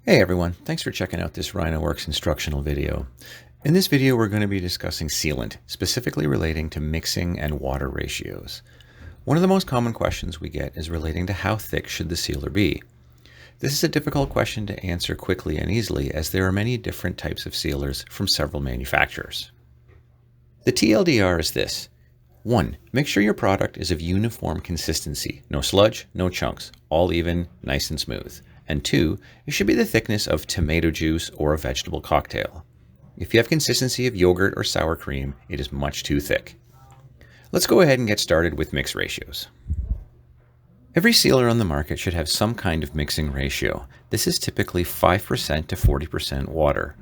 Hey everyone, thanks for checking out this RynoWorx instructional video. In this video we're going to be discussing sealant, specifically relating to mixing and water ratios. One of the most common questions we get is relating to how thick should the sealer be. This is a difficult question to answer quickly and easily as there are many different types of sealers from several manufacturers. The TLDR is this. 1. Make sure your product is of uniform consistency. No sludge, no chunks, all even, nice and smooth. And 2, it should be the thickness of tomato juice or a vegetable cocktail. If you have consistency of yogurt or sour cream, it is much too thick. Let's go ahead and get started with mix ratios. Every sealer on the market should have some kind of mixing ratio. This is typically 5% to 40% water.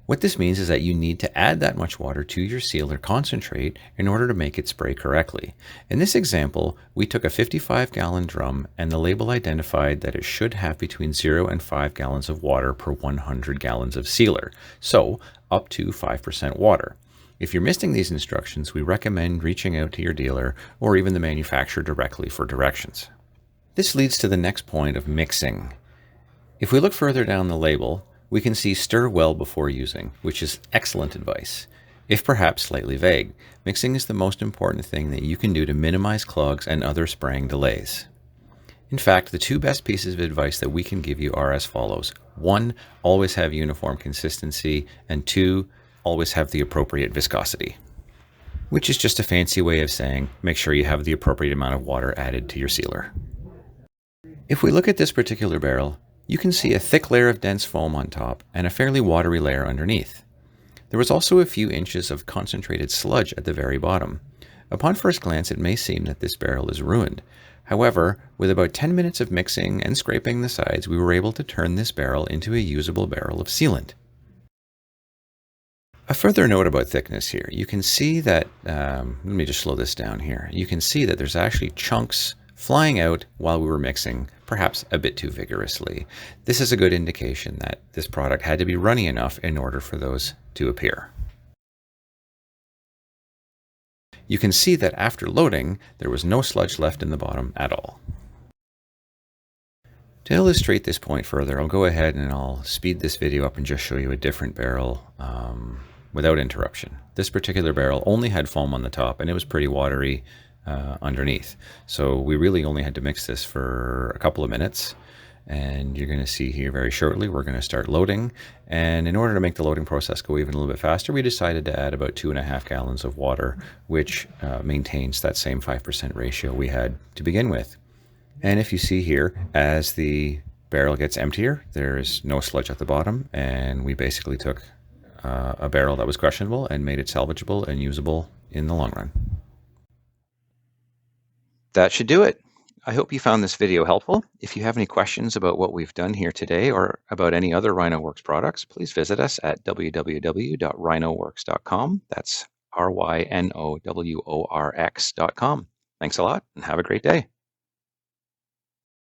What this means is that you need to add that much water to your sealer concentrate in order to make it spray correctly. In this example, we took a 55-gallon drum and the label identified that it should have between 0 and 5 gallons of water per 100 gallons of sealer, so up to 5% water. If you're missing these instructions, we recommend reaching out to your dealer or even the manufacturer directly for directions. This leads to the next point of mixing. If we look further down the label, we can see stir well before using, which is excellent advice. If perhaps slightly vague, mixing is the most important thing that you can do to minimize clogs and other spraying delays. In fact, the two best pieces of advice that we can give you are as follows. 1, always have uniform consistency, and 2, always have the appropriate viscosity, which is just a fancy way of saying make sure you have the appropriate amount of water added to your sealer. If we look at this particular barrel, you can see a thick layer of dense foam on top and a fairly watery layer underneath. There was also a few inches of concentrated sludge at the very bottom. Upon first glance, it may seem that this barrel is ruined. However, with about 10 minutes of mixing and scraping the sides, we were able to turn this barrel into a usable barrel of sealant. A further note about thickness here, you can see that, let me just slow this down here. You can see that there's actually chunks flying out while we were mixing, perhaps a bit too vigorously. This is a good indication that this product had to be runny enough in order for those to appear. You can see that after loading, there was no sludge left in the bottom at all. To illustrate this point further, I'll go ahead and I'll speed this video up and just show you a different barrel without interruption. This particular barrel only had foam on the top and it was pretty watery underneath. So we really only had to mix this for a couple of minutes, and you're going to see here very shortly we're going to start loading. And in order to make the loading process go even a little bit faster, we decided to add about 2.5 gallons of water, which maintains that same 5% ratio we had to begin with. And if you see here, as the barrel gets emptier, there's no sludge at the bottom, and we basically took a barrel that was questionable and made it salvageable and usable in the long run. That should do it. I hope you found this video helpful. If you have any questions about what we've done here today or about any other RynoWorx products, please visit us at www.rhinoworx.com. That's RynoWorx.com. Thanks a lot and have a great day.